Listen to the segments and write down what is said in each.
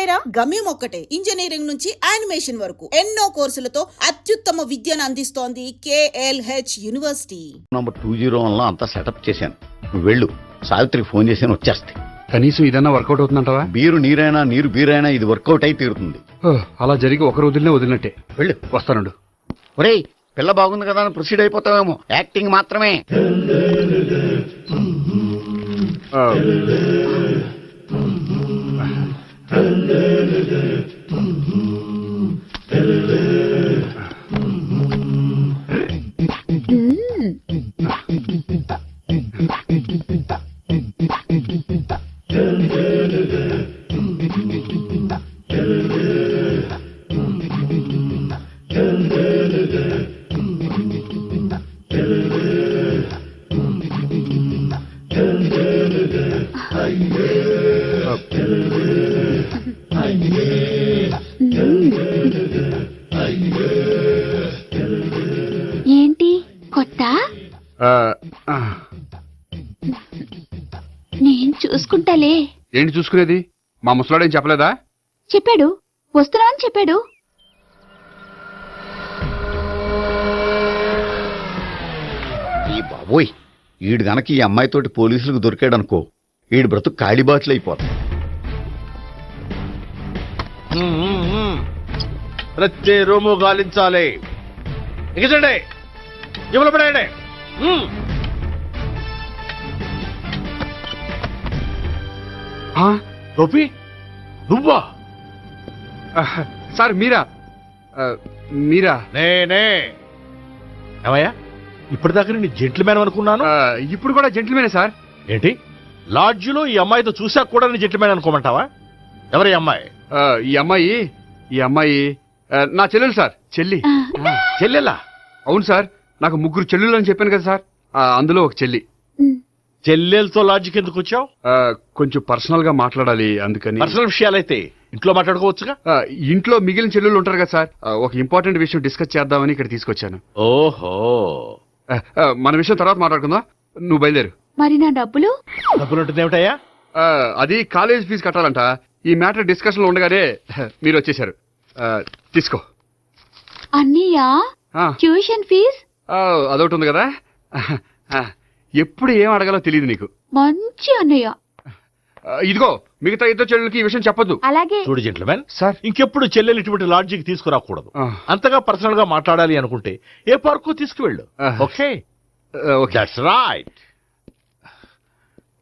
పేరా? గమ్యం ఒక్కటే, ఇంజనీరింగ్ నుంచి యానిమేషన్ వరకు ఎన్నో కోర్సులతో అత్యుత్తమ విద్యను అందిస్తోంది KLH యూనివర్సిటీ. నంబర్ 201 అంతా సెటప్ చేశాను. నువ్వు వెళ్ళు, సావిత్రికి ఫోన్ చేశాను, వచ్చేస్తే. కనీసం ఇదన్నా వర్కౌట్ అవుతుందంటావా? బీరు నీరైనా నీరు బీరైనా ఇది వర్కౌట్ అయి తీరుతుంది. అలా జరిగి ఒక రోజులనే వదిలినట్టే. వెళ్ళు, వస్తానుండు. ఒరేయ్, పిల్ల బాగుంది కదా అని ప్రొసీడ్ అయిపోతావేమో, యాక్టింగ్ మాత్రమే. ఏంటి కొత్త? నేను చూసుకుంటాలే. ఏంటి చూసుకునేది? మా ముసలాడేం చెప్పలేదా? చెప్పాడు, వస్తున్నావని చెప్పాడు. ఈ బాబోయ్, ఈడు గనక ఈ అమ్మాయితోటి పోలీసులకు దొరికాడనుకో, ఈడు బ్రతుకు కాళీబాట్లు అయిపోతాయి. ప్రతి రూము గాలించాలి. ఎగచండి, జబ్బులు పడేయండి. టోపీ నువ్వా? సార్ మీరా? మీరా? నేనే. ఏమయ్యా, ఇప్పటిదాకా నేను జెంట్లమ్యాన్ అనుకున్నాను. ఇప్పుడు కూడా జెంటిల్మేనే సార్. ఏంటి, లాడ్జిలో ఈ అమ్మాయితో చూసాక కూడా నేను జెంట్లమ్యాన్ అనుకోమంటావా? ఎవరి అమ్మాయి? ఈ అమ్మాయి నా చెల్లెలు సార్. చెల్లెలా? అవును సార్, నాకు 3 చెల్లెలు అని చెప్పాను కదా సార్, అందులో ఒక చెల్లి. చెల్లెలతో లాడ్జికి ఎందుకు వచ్చావు? కొంచెం పర్సనల్ గా మాట్లాడాలి, అందుకని. పర్సనల్ విషయాలైతే ఇంట్లో మాట్లాడుకోవచ్చుగా. ఇంట్లో మిగిలిన చెల్లెలు ఉంటారు కదా సార్, ఒక ఇంపార్టెంట్ విషయం డిస్కస్ చేద్దామని ఇక్కడ తీసుకొచ్చాను. ఓహో, మన విషయం తర్వాత మాట్లాడుకుందాం, నువ్వు బయలుదేరు. మరి నా డబ్బులు? డబ్బులు ఉంటుంది ఏమిటయ్యా? అది కాలేజ్ ఫీజు కట్టాలంట. ఈ మ్యాటర్ డిస్కషన్ లో ఉండగానే మీరు వచ్చేసారు. తీసుకో. అన్నయ్యా, ట్యూషన్ ఫీజ్? అదొకటి ఉంది కదా, ఎప్పుడు ఏం అడగాలో తెలియదు నీకు. మంచి అన్నయ్య. ఇదిగో, మిగతా 2 చెల్లెలకి ఈ విషయం చెప్పొద్దు. అలాగే. చూడు జెంట్లమెన్ సార్, ఇంకెప్పుడు చెల్లెలు ఇటువంటి లాడ్జికి తీసుకురాకూడదు. అంతగా పర్సనల్ గా మాట్లాడాలి అనుకుంటే ఏ పార్కు తీసుకువెళ్ళు. Okay, that's right.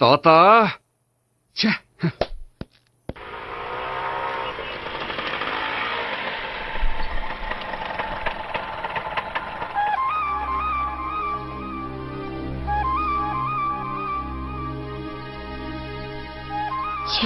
తాత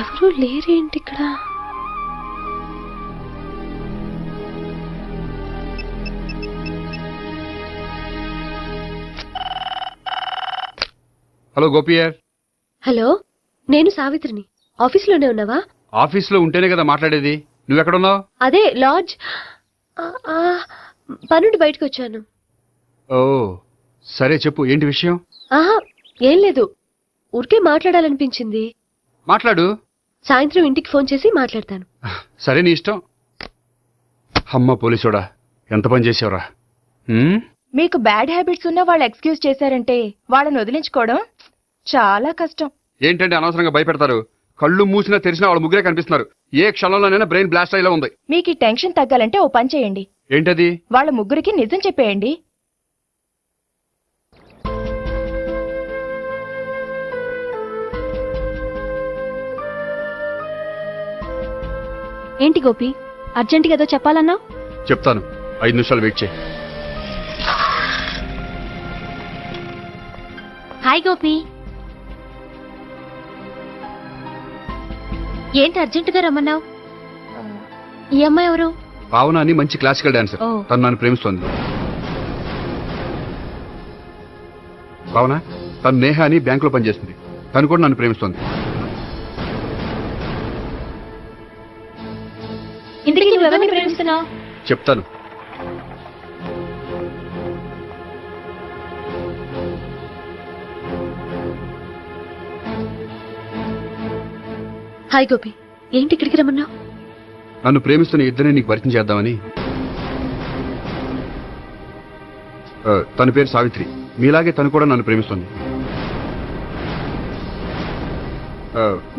ఎవరు లేరేంటి ఇక్కడ? హలో గోపియర్. హలో, నేను సావిత్రిని. ఆఫీస్లోనే ఉన్నావా? ఆఫీస్లో ఉంటేనే కదా మాట్లాడేది. నువ్వెక్కడున్నావు? అదే లాడ్జ్. పనుండి బయటకు వచ్చాను. ఓ సరే, చెప్పు, ఏంటి విషయం? ఆహా, ఏం లేదు, ఊరికే మాట్లాడాలనిపించింది. మాట్లాడు. సాయంత్రం ఇంటికి ఫోన్ చేసి మాట్లాడతాను. సరే, నీ ఇష్టం. అమ్మ పోలీసోడా, ఎంత పని చేసావురా. మీకు బ్యాడ్ హ్యాబిట్స్ ఉన్న వాళ్ళు ఎక్స్క్యూజ్ చేశారంటే వాళ్ళని వదిలించుకోవడం చాలా కష్టం. ఏంటంటే అనవసరంగా భయపెడతారు. కళ్ళు మూసినా తెరిచినా వాళ్ళ ముగ్గురే కనిపిస్తున్నారు. ఏ క్షణంలోనైనా బ్రెయిన్ బ్లాస్ట్ అయ్యేలా ఉంది. మీకు ఈ టెన్షన్ తగ్గాలంటే ఓ పని చేయండి. ఏంటది? వాళ్ళ ముగ్గురికి నిజం చెప్పేయండి. ఏంటి గోపి, అర్జెంటుగా ఏదో చెప్పాలన్నావు? చెప్తాను, 5 నిమిషాలు వెయిట్ చేయి. హాయ్ గోపి. ఏంటి అర్జెంటుగా రమ్మన్నావు? ఈ అమ్మాయి ఎవరు? భావన అని మంచి క్లాసికల్ డాన్సర్. ఓ. తను నన్ను ప్రేమిస్తోంది. భావన, తను నేహ అని బ్యాంకులో పనిచేస్తుంది. తను కూడా నన్ను ప్రేమిస్తోంది. ఇంతకీ నువ్వెవరిని ప్రేమిస్తున్నావు? చెప్తాను. హాయ్ గోపి, ఏంటి ఇక్కడికి రమ్మన్నావు? నన్ను ప్రేమిస్తున్న ఇద్దరిని నీకు పరిచయం చేద్దామని. తన పేరు సావిత్రి. మీలాగే తను కూడా నన్ను ప్రేమిస్తుంది.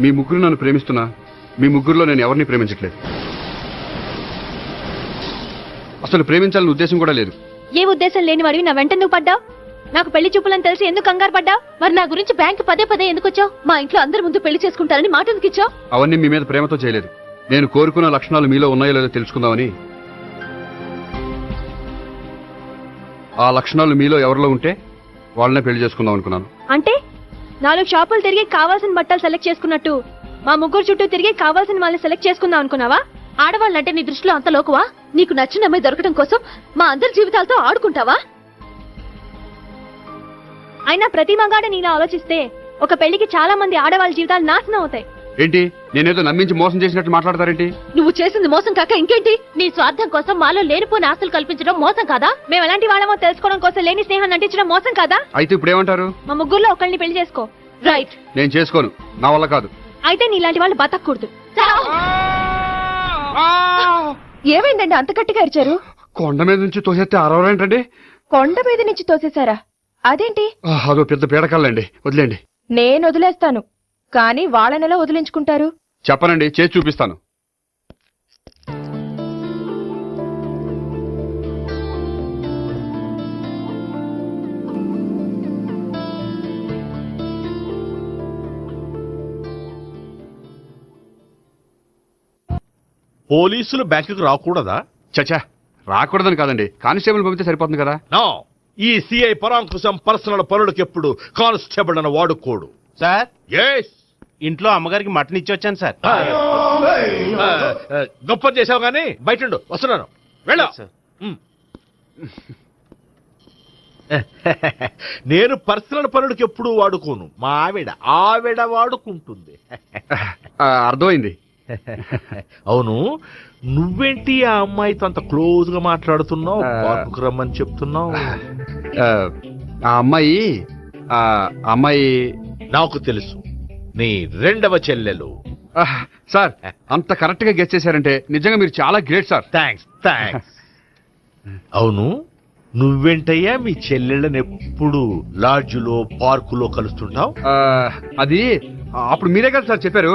మీ ముగ్గురు నన్ను ప్రేమిస్తున్నా మీ ముగ్గురులో నేను ఎవరిని ప్రేమించట్లేదు. అసలు ప్రేమించాలని ఉద్దేశం కూడా లేదు. ఏ ఉద్దేశం లేని వాడివి నా వెంట నువ్వు పడ్డావు? నాకు పెళ్లి చూపులని తెలిసి ఎందుకు కంగారు పడ్డావు? మరి నా గురించి బ్యాంకు పదే పదే ఎందుకు వచ్చావు? మా ఇంట్లో అందరి ముందు పెళ్లి చేసుకుంటారని మాట ఎందుకు ఇచ్చావు? అవన్నీ మీ మీద ప్రేమతో చేయలేదు. నేను కోరుకున్న లక్షణాలు మీలో ఉన్నాయో లేదో తెలుసుకుందామని. ఆ లక్షణాలు మీలో ఎవరిలో ఉంటే వాళ్ళనే పెళ్లి చేసుకుందాం అనుకున్నాను. అంటే 4 షాపులు తిరిగి కావాల్సిన బట్టలు సెలెక్ట్ చేసుకున్నట్టు మా ముగ్గురు చుట్టూ తిరిగి కావాల్సిన వాళ్ళని సెలెక్ట్ చేసుకుందాం అనుకున్నావా? ఆడవాళ్ళంటే నీ దృష్టిలో అంత లోకువా? నీకు నచ్చిన అమ్మాయి దొరకడం కోసం మా అందరి జీవితాలతో ఆడుకుంటావా? అయినా ప్రతి మగాడ నీలా ఆలోచిస్తే ఒక పెళ్లికి చాలా మంది ఆడవాళ్ళ జీవితాలు నాశనం అవుతాయి. ఏంటి నేనేదో నమ్మించి మోసం చేసినట్టు మాట్లాడతారేంటి? నువ్వు చేసింది మోసం కాక ఇంకేంటి? నీ స్వార్థం కోసం మాలో లేనిపోని ఆస్తులు కల్పించడం మోసం కాదా? మేము ఎలాంటి వాళ్ళమో తెలుసుకోవడం కోసం లేని స్నేహాన్ని నటించడం మోసం కాదా? అయితే ఇప్పుడు ఏమంటారు? మా ముగ్గురులో ఒకళ్ళని పెళ్లి చేసుకో. రైట్. నేను చేసుకోను, నా వల్ల కాదు. అయితే నీలాంటి వాళ్ళు బతకూడదు. ఏమైందండి అంత గట్టిగా అరిచారు? కొండ మీద నుంచి తోసేస్తే అరవరేంటండి? కొండ మీద నుంచి తోసేశారా? అదేంటి? అదో పెద్ద పీడకల్లండి, వదిలేండి. నేను వదిలేస్తాను, కానీ వాళ్ళనెలా వదిలించుకుంటారు? చెప్పనండి, చేసి చూపిస్తాను. పోలీసులు బ్యాంకుకు రాకూడదా? చచ్చా, రాకూడదని కాదండి, కానిస్టేబుల్ పంపితే సరిపోతుంది కదా. నో, ఈ సిఐ పరాంకుశం పర్సనల్ పనులకు ఎప్పుడు కానిస్టేబుల్ అని వాడుకోడు. సార్, ఎస్, ఇంట్లో అమ్మగారికి మటన్ ఇచ్చి వచ్చాను సార్. గొప్ప చేసావు గానీ బయట వస్తున్నాను, వెళ్ళా. సార్. నేను పర్సనల్ పనులకు ఎప్పుడు వాడుకోను, మా ఆవిడ వాడుకుంటుంది. అర్థమైంది. అవును, నువ్వేంటి ఆ అమ్మాయితో అంత క్లోజ్ గా మాట్లాడుతున్నావు? పార్కుకు రమ్మని చెప్తున్నావు. ఆ అమ్మాయి నాకు తెలుసు, నీ రెండవ చెల్లెలు. సార్, అంత కరెక్ట్ గా గెస్ చేశారంటే నిజంగా మీరు చాలా గ్రేట్ సార్. థ్యాంక్స్. అవును, నువ్వేంటయ్యా మీ చెల్లెళ్ళని ఎప్పుడు లాడ్జ్లో పార్కులో కలుస్తుంటావు? అది అప్పుడు మీరే కదా సార్ చెప్పారు,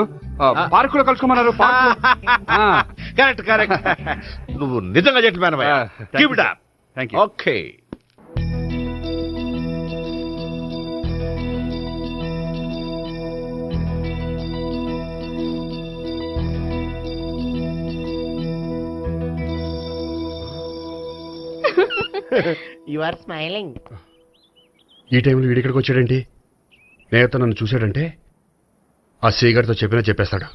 పార్కులో కలుసుకోమన్నారు. కరెక్ట్. నువ్వు నిజంగా gentleman. Keep it up. Thank you. Okay. You are smiling. ఈ టైంలో వీడి ఇక్కడికి వచ్చాడేంటి? నేత నన్ను చూశాడంటే ఆ సీగారితో చెప్పేస్తాడు.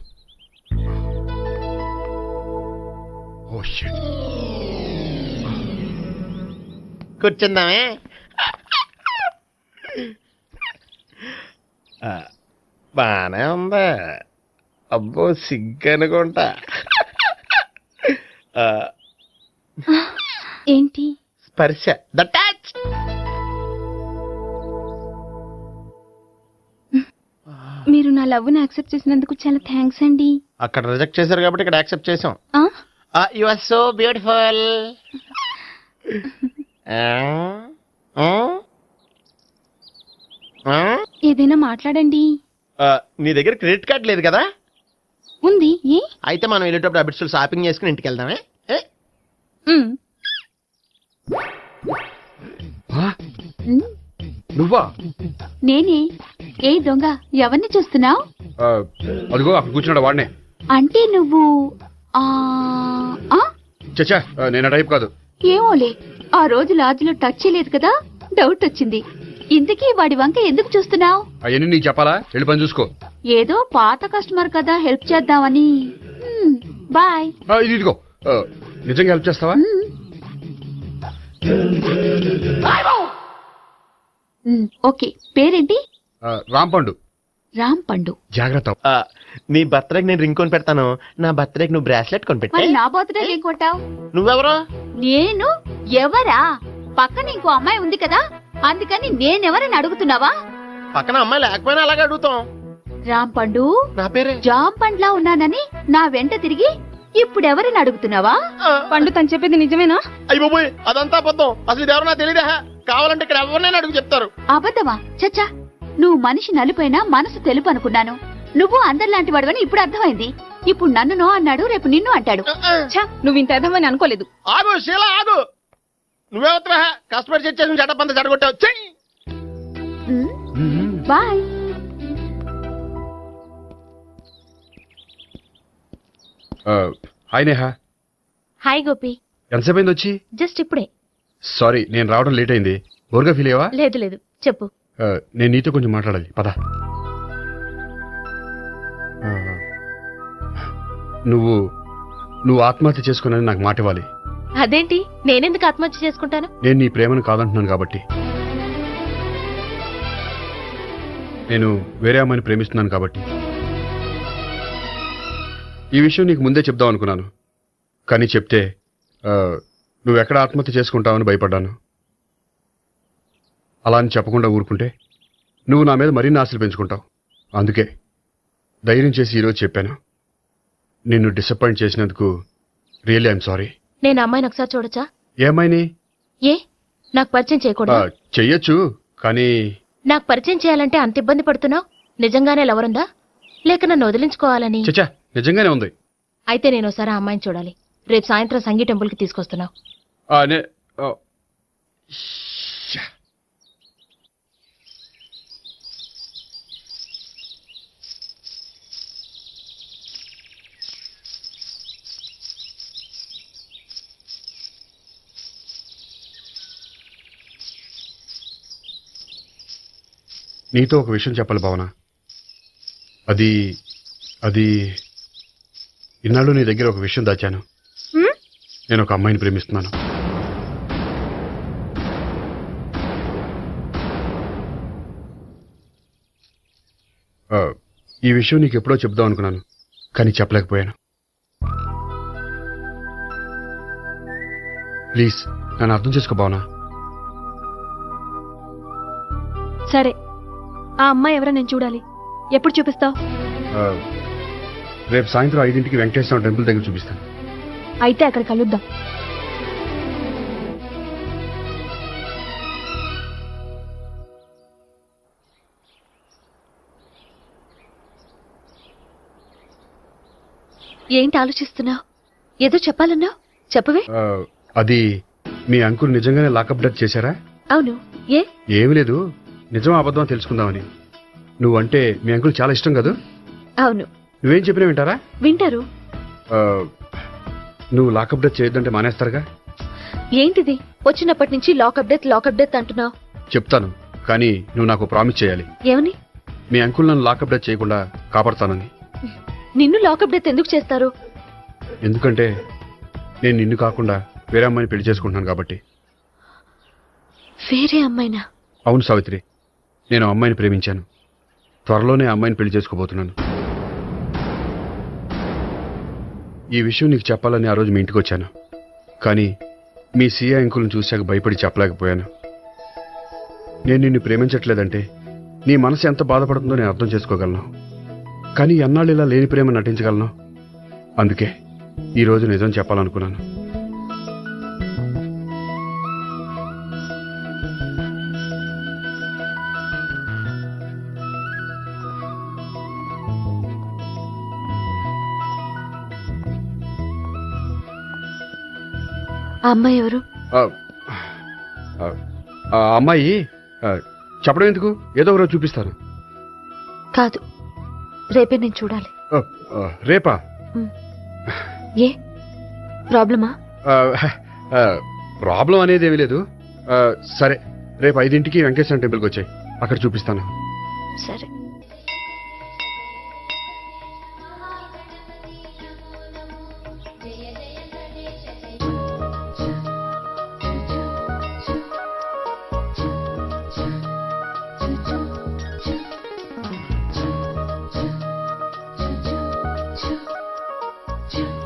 Oh shit. కూర్చుందామే. బానే ఉందా? అబ్బో, సిగ్గనుకుంటా. ఏంటి? స్పర్శ, ద టచ్. మీరు నా లవ్ ని యాక్సెప్ట్ చేసినందుకు చాలా థ్యాంక్స్ అండి. అక్కడ రిజెక్ట్ చేశారు కాబట్టి ఇక్కడ యాక్సెప్ట్ చేసాం. ఆ? You are so beautiful. ఏదైనా మాట్లాడండి. నీ దగ్గర క్రెడిట్ కార్డ్ లేదు కదా? ఉంది. ఏ? అయితే మనం వెళ్ళేటప్పుడు అబిట్స్ షాపింగ్ చేసుకుని ఇంటికి వెళ్దామే. ఉమ్. నువ్వా? నేనే. ఏ దొంగ, ఎవరిని చూస్తున్నావు? అదిగో అక్కడ కూర్చున్నాడు, వాడినే. అంటే నువ్వు చచ్చా, నేను టైప్ కాదు. ఏమోలే, ఆ రోజు లాడ్జిలో టచ్ చేయలేదు కదా, డౌట్ వచ్చింది. ఇంతకీ వాడి వంక ఎందుకు చూస్తున్నావు? అవన్నీ నీకు చెప్పాలా? వెళ్ళి పని చూసుకో. ఏదో పాత కస్టమర్ కదా, హెల్ప్ చేద్దామని. బాయ్. ఇదిగో, నిజంగా హెల్ప్ చేస్తావా? ఓకే. పేరేంటి? రాంపండు. రాంపండు. జాగ్రత్త. నీ బర్త్డేకి నేను రింగ్ కొని పెడతాను, నా బర్త్డేకి నువ్వు బ్రాస్లెట్ కొని పెట్టే. మరి నా బర్త్డే ఏం కొంటావు? నువ్వెవరో? నేను ఎవరా? పక్కన ఇంకో అమ్మాయి ఉంది కదా, అందుకని నేనెవరని అడుగుతున్నావా? పక్కన అమ్మాయి లేకపోయినా అలాగే అడుగుతాం. రాంపండు, నా పేరే. జాంపండ్లా ఉన్నానని నా వెంట తిరిగి ఇప్పుడు ఎవరిని అడుగుతున్నావా? పండు తను చెప్పేది నిజమేనా? అయ్యి బాబోయ్, అదంతా అబద్ధం. అసలు ఇది ఎవరో నాకు తెలియదా? కావాలంటే ఇక్కడ ఎవరినైనా అడుగు చెప్తారు. అబద్ధమా? చచ్చా, నువ్వు మనిషి నలుపైనా మనసు తెలుపు అనుకున్నాను. నువ్వు అందరిలాంటి వాడవని ఇప్పుడు అర్థమైంది. ఇప్పుడు నన్ను నో అన్నాడు, రేపు నిన్ను అంటాడు. నువ్వు ఇంత ఎదవని అనుకోలేదు. ఆగు శీల, ఆగు. నువ్వేవత్రా కష్టపడి చేసి చెడ్డ చెడగొట్టావు. చెయ్యి. Bye. Hi Neha. Hi Gopi. ఎంతసేపు అయింది వచ్చి? జస్ట్ ఇప్పుడే. సారీ, నేను రావడం లేట్ అయింది. బోర్గా ఫీల్ అయ్యావా? లేదు లేదు, చెప్పు. నేను నీతో కొంచెం మాట్లాడాలి, పద. నువ్వు ఆత్మహత్య చేసుకున్నానని నాకు మాట ఇవ్వాలి. అదేంటి, నేనెందుకు ఆత్మహత్య చేసుకుంటాను? నేను నీ ప్రేమను కాదంటున్నాను కాబట్టి. నేను వేరే అమ్మాయిని ప్రేమిస్తున్నాను కాబట్టి. ఈ విషయం నీకు ముందే చెప్దాం అనుకున్నాను, కానీ చెప్తే నువ్వు ఎక్కడ ఆత్మహత్య చేసుకుంటావని భయపడ్డాను. అలా అని చెప్పకుండా ఊరుకుంటే నువ్వు నా మీద మరిన్ని ఆశలు పెంచుకుంటావు. అందుకే ధైర్యం చేసి ఈరోజు చెప్పాను. నిన్ను డిసప్పాయింట్ చేసినందుకు రియల్లీ ఐఎమ్ సారీ. నేను అమ్మాయిని ఒకసారి చూడొచ్చా? ఏ అమ్మాయిని? ఏ, నాకు పరిచయం చేయకూడదు? చెయ్యొచ్చు, కానీ నాకు పరిచయం చేయాలంటే అంత ఇబ్బంది పడుతున్నావు? నిజంగానే లవరుందా, లేక నన్ను వదిలించుకోవాలని? చచ్చా, నిజంగానే ఉంది. అయితే నేను ఒకసారి ఆ అమ్మాయిని చూడాలి. రేపు సాయంత్రం సంగీ టెంపుల్ కి తీసుకొస్తున్నావు. నీతో ఒక విషయం చెప్పాలి భావన. అది ఇన్నాళ్ళు నీ దగ్గర ఒక విషయం దాచాను. నేను ఒక అమ్మాయిని ప్రేమిస్తున్నాను. ఈ విషయం నీకు ఎప్పుడో చెప్దాం అనుకున్నాను, కానీ చెప్పలేకపోయాను. ప్లీజ్ నన్ను అర్థం చేసుకో భావన. సరే, ఆ అమ్మాయి ఎవరో నేను చూడాలి. ఎప్పుడు చూపిస్తావు? రేపు సాయంత్రం 5ంటికి వెంకటేశ్వర టెంపుల్ దగ్గర చూపిస్తాను. అయితే అక్కడ కలుద్దాం. ఏంటి ఆలోచిస్తున్నావు? ఏదో చెప్పాలన్నావు, చెప్పవే. అది మీ అంకుల్ నిజంగానే లాకప్ డెత్ చేశారా? అవును. ఏ? ఏమీ లేదు, నిజం అబద్ధం తెలుసుకుందామని. నువ్వంటే మీ అంకుల్ చాలా ఇష్టం కదా? అవును. నువ్వేం చెప్పినా వింటారా? వింటారు. నువ్వు లాకప్ డెత్ చేయొద్దంటే మానేస్తారుగా? ఏంటిది, వచ్చినప్పటి నుంచి లాకప్ డెత్ అంటున్నావు? చెప్తాను, కానీ నువ్వు నాకు ప్రామిస్ చేయాలి. ఏమని? మీ అంకుల్ నన్ను లాకప్ డెత్ చేయకుండా కాపాడతానని. నిన్ను లాకప్ డెత్ ఎందుకు చేస్తారు? ఎందుకంటే నేను నిన్ను కాకుండా వేరే అమ్మాయిని పెళ్లి చేసుకుంటున్నాను కాబట్టి. వేరే అమ్మాయినా? అవును సావిత్రి, నేను అమ్మాయిని ప్రేమించాను. త్వరలోనే అమ్మాయిని పెళ్లి చేసుకోబోతున్నాను. ఈ విషయం నీకు చెప్పాలని ఆ రోజు మీ ఇంటికి వచ్చాను, కానీ మీ సీఏ అంకుల్ని చూశాక భయపడి చెప్పలేకపోయాను. నేను నిన్ను ప్రేమించట్లేదంటే నీ మనసు ఎంత బాధపడుతుందో నేను అర్థం చేసుకోగలను, కానీ ఎన్నాళ్ళు ఇలా లేని ప్రేమ నటించగలను? అందుకే ఈరోజు నిజం చెప్పాలనుకున్నాను. ఆ అమ్మాయి ఎవరు? ఆ అమ్మాయి చెప్పడం ఎందుకు, ఏదో ఒకరోజు చూపిస్తాను. కాదు, రేపే నేను చూడాలి. రేపా? ఏ ప్రాబ్లమా? ప్రాబ్లం అనేది ఏమీ లేదు. సరే, రేపు 5ంటికి వెంకటేశ్వర టెంపుల్కి వచ్చాయి, అక్కడ చూపిస్తాను. సరే.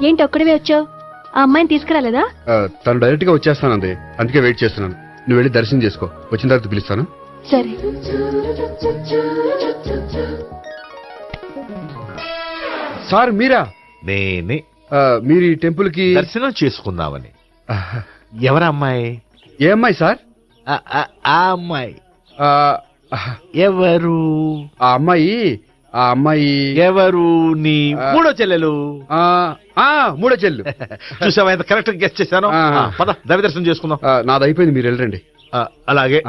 ఏంటి ఒక్కడివే వచ్చావు? ఆ అమ్మాయిని తీసుకురాలేదా? తను డైరెక్ట్ గా వచ్చేస్తానంది, అందుకే వెయిట్ చేస్తున్నాను. నువ్వు వెళ్ళి దర్శనం చేసుకో, వచ్చిన తర్వాత పిలుస్తాను. సరే. సార్ మీరా? నేనే. మీరు ఈ టెంపుల్ కి దర్శనం చేసుకుందామని. ఎవరా అమ్మాయి? ఏ అమ్మాయి సార్? ఆ అమ్మాయి ఆ, ఎవరు? ఆ అమ్మాయి ఎవరు? నీ మూడో చెల్లెలు. మూడో చెల్లు. చూసావా ఎంత కరెక్ట్ గెస్ట్ చేశాను. ఆ. పద దైవ దర్శనం చేసుకుందాం. నాది అయిపోయింది, మీరు వెళ్ళండి. అలాగే.